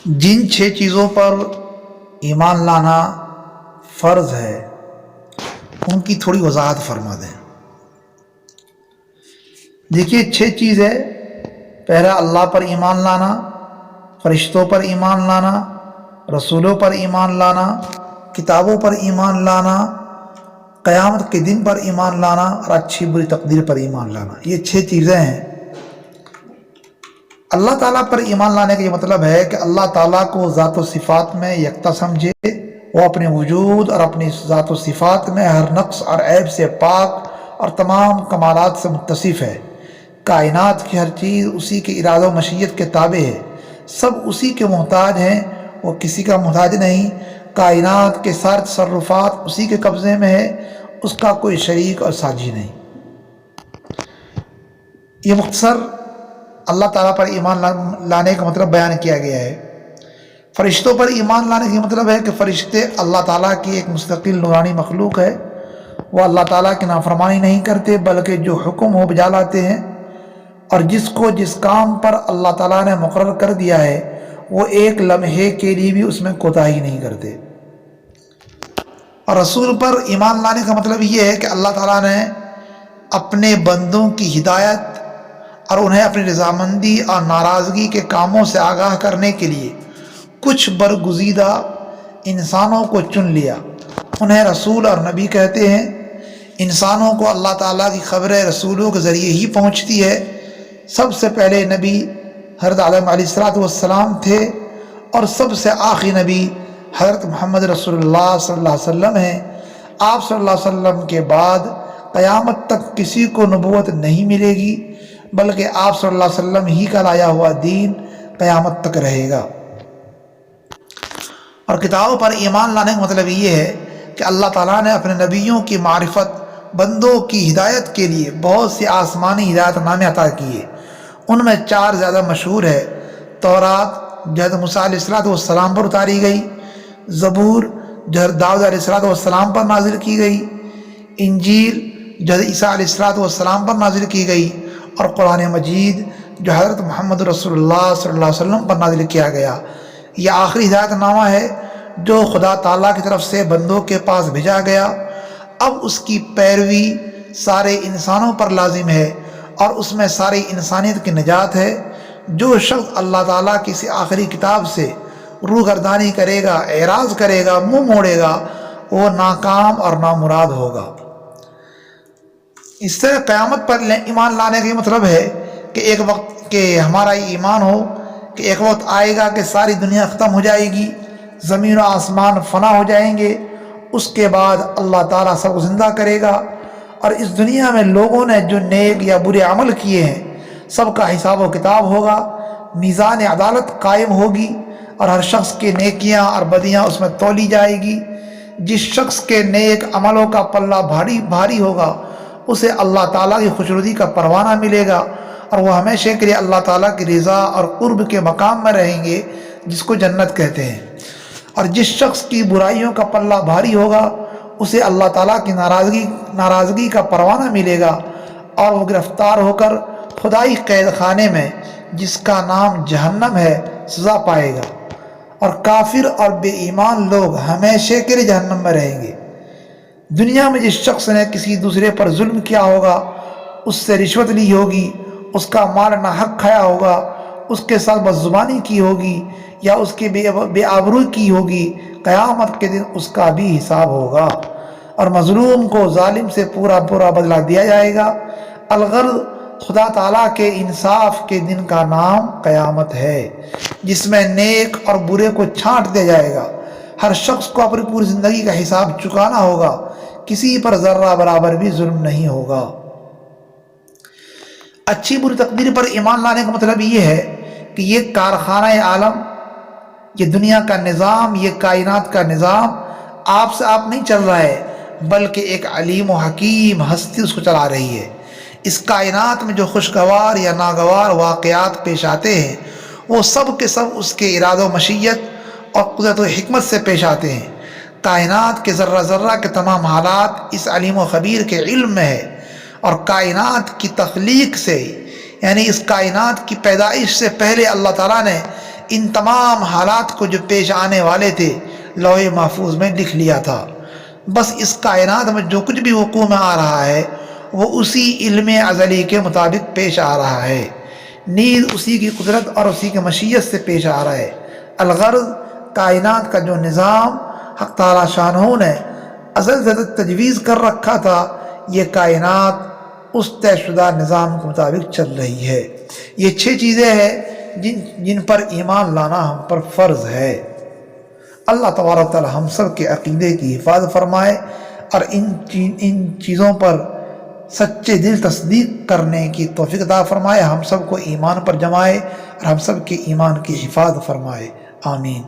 جن 6 چیزوں پر ایمان لانا فرض ہے ان کی تھوڑی وضاحت فرما دیں۔ دیکھیے 6 چیز ہے۔ پہلا اللہ پر ایمان لانا، فرشتوں پر ایمان لانا، رسولوں پر ایمان لانا، کتابوں پر ایمان لانا، قیامت کے دن پر ایمان لانا اور اچھی بری تقدیر پر ایمان لانا۔ یہ 6 چیزیں ہیں۔ اللہ تعالیٰ پر ایمان لانے کا یہ مطلب ہے کہ اللہ تعالیٰ کو ذات و صفات میں یکتا سمجھے، وہ اپنے وجود اور اپنی ذات و صفات میں ہر نقص اور عیب سے پاک اور تمام کمالات سے متصف ہے۔ کائنات کی ہر چیز اسی کے ارادہ و مشیت کے تابع ہے، سب اسی کے محتاج ہیں، وہ کسی کا محتاج نہیں۔ کائنات کے سارے تصرفات اسی کے قبضے میں ہے، اس کا کوئی شریک اور ساجی نہیں۔ یہ مختصر اللہ تعالیٰ پر ایمان لانے کا مطلب بیان کیا گیا ہے۔ فرشتوں پر ایمان لانے کا مطلب ہے کہ فرشتے اللہ تعالیٰ کی ایک مستقل نورانی مخلوق ہے، وہ اللہ تعالیٰ کی نافرمانی نہیں کرتے بلکہ جو حکم ہو بجا لاتے ہیں، اور جس کو جس کام پر اللہ تعالیٰ نے مقرر کر دیا ہے وہ ایک لمحے کے لیے بھی اس میں کوتاہی نہیں کرتے۔ اور رسول پر ایمان لانے کا مطلب یہ ہے کہ اللہ تعالیٰ نے اپنے بندوں کی ہدایت اور انہیں اپنی رضامندی اور ناراضگی کے کاموں سے آگاہ کرنے کے لیے کچھ برگزیدہ انسانوں کو چن لیا، انہیں رسول اور نبی کہتے ہیں۔ انسانوں کو اللہ تعالیٰ کی خبریں رسولوں کے ذریعے ہی پہنچتی ہے۔ سب سے پہلے نبی حضرت آدم علیہ السلام تھے، اور سب سے آخری نبی حضرت محمد رسول اللہ صلی اللہ علیہ وسلم ہیں۔ آپ صلی اللہ علیہ وسلم کے بعد قیامت تک کسی کو نبوت نہیں ملے گی، بلکہ آپ صلی اللہ علیہ وسلم ہی کا لایا ہوا دین قیامت تک رہے گا۔ اور کتابوں پر ایمان لانے کا مطلب یہ ہے کہ اللہ تعالیٰ نے اپنے نبیوں کی معرفت، بندوں کی ہدایت کے لیے بہت سی آسمانی ہدایت نامے عطا کیے۔ ان میں 4 زیادہ مشہور ہے۔ تورات جو حضرت موسیٰ علیہ السلام پر اتاری گئی، زبور جو حضرت داؤد علیہ السلام پر نازل کی گئی، انجیل جو حضرت عیسیٰ علیہ السلام پر نازل کی گئی، اور قرآن مجید جو حضرت محمد رسول اللہ صلی اللہ علیہ وسلم پر نازل کیا گیا۔ یہ آخری ہدایت نامہ ہے جو خدا تعالیٰ کی طرف سے بندوں کے پاس بھیجا گیا۔ اب اس کی پیروی سارے انسانوں پر لازم ہے، اور اس میں ساری انسانیت کی نجات ہے۔ جو شخص اللہ تعالیٰ کی اس آخری کتاب سے روگردانی کرے گا، اعراض کرے گا، منہ موڑے گا، وہ ناکام اور نامراد ہوگا۔ اس طرح قیامت پر ایمان لانے کا یہ مطلب ہے کہ ایک وقت کہ ہمارا یہ ایمان ہو کہ ایک وقت آئے گا کہ ساری دنیا ختم ہو جائے گی، زمین و آسمان فنا ہو جائیں گے، اس کے بعد اللہ تعالیٰ سب کو زندہ کرے گا، اور اس دنیا میں لوگوں نے جو نیک یا برے عمل کیے ہیں سب کا حساب و کتاب ہوگا، میزان عدالت قائم ہوگی، اور ہر شخص کے نیکیاں اور بدیاں اس میں تولی جائے گی۔ جس شخص کے نیک عملوں کا پلہ بھاری بھاری ہوگا اسے اللہ تعالیٰ کی خوشنودی کا پروانہ ملے گا، اور وہ ہمیشہ کے لیے اللہ تعالیٰ کی رضا اور قرب کے مقام میں رہیں گے جس کو جنت کہتے ہیں۔ اور جس شخص کی برائیوں کا پلہ بھاری ہوگا اسے اللہ تعالیٰ کی ناراضگی کا پروانہ ملے گا، اور وہ گرفتار ہو کر خدائی قید خانے میں جس کا نام جہنم ہے سزا پائے گا، اور کافر اور بے ایمان لوگ ہمیشہ کے لیے جہنم میں رہیں گے۔ دنیا میں جس شخص نے کسی دوسرے پر ظلم کیا ہوگا، اس سے رشوت لی ہوگی، اس کا مال ناحق کھایا ہوگا، اس کے ساتھ بدزبانی کی ہوگی، یا اس کی بے آبروئی کی ہوگی، قیامت کے دن اس کا بھی حساب ہوگا، اور مظلوم کو ظالم سے پورا بدلہ دیا جائے گا۔ الغرض خدا تعالیٰ کے انصاف کے دن کا نام قیامت ہے، جس میں نیک اور برے کو چھانٹ دیا جائے گا۔ ہر شخص کو اپنی پوری زندگی کا حساب چکانا ہوگا، کسی پر ذرہ برابر بھی ظلم نہیں ہوگا۔ اچھی بری تقدیر پر ایمان لانے کا مطلب یہ ہے کہ یہ کارخانہ عالم، یہ دنیا کا نظام، یہ کائنات کا نظام آپ سے آپ نہیں چل رہا ہے، بلکہ ایک علیم و حکیم ہستی اس کو چلا رہی ہے۔ اس کائنات میں جو خوشگوار یا ناگوار واقعات پیش آتے ہیں وہ سب کے سب اس کے ارادہ و مشیت اور قدرت و حکمت سے پیش آتے ہیں۔ کائنات کے ذرہ ذرہ کے تمام حالات اس علیم و خبیر کے علم میں ہے، اور کائنات کی تخلیق سے یعنی اس کائنات کی پیدائش سے پہلے اللہ تعالیٰ نے ان تمام حالات کو جو پیش آنے والے تھے لوح محفوظ میں لکھ لیا تھا۔ بس اس کائنات میں جو کچھ بھی وقوع میں آ رہا ہے وہ اسی علم ازلی کے مطابق پیش آ رہا ہے، نیز اسی کی قدرت اور اسی کی مشیت سے پیش آ رہا ہے۔ الغرض کائنات کا جو نظام حق تعالی شانہ نے ازل سے تجویز کر رکھا تھا، یہ کائنات اس طے شدہ نظام کے مطابق چل رہی ہے۔ یہ 6 چیزیں ہیں جن پر ایمان لانا ہم پر فرض ہے۔ اللہ تبارک تعالی ہم سب کے عقیدے کی حفاظت فرمائے اور ان چیزوں پر سچے دل تصدیق کرنے کی توفیق عطا فرمائے، ہم سب کو ایمان پر جمائے اور ہم سب کے ایمان کی حفاظت فرمائے، آمین۔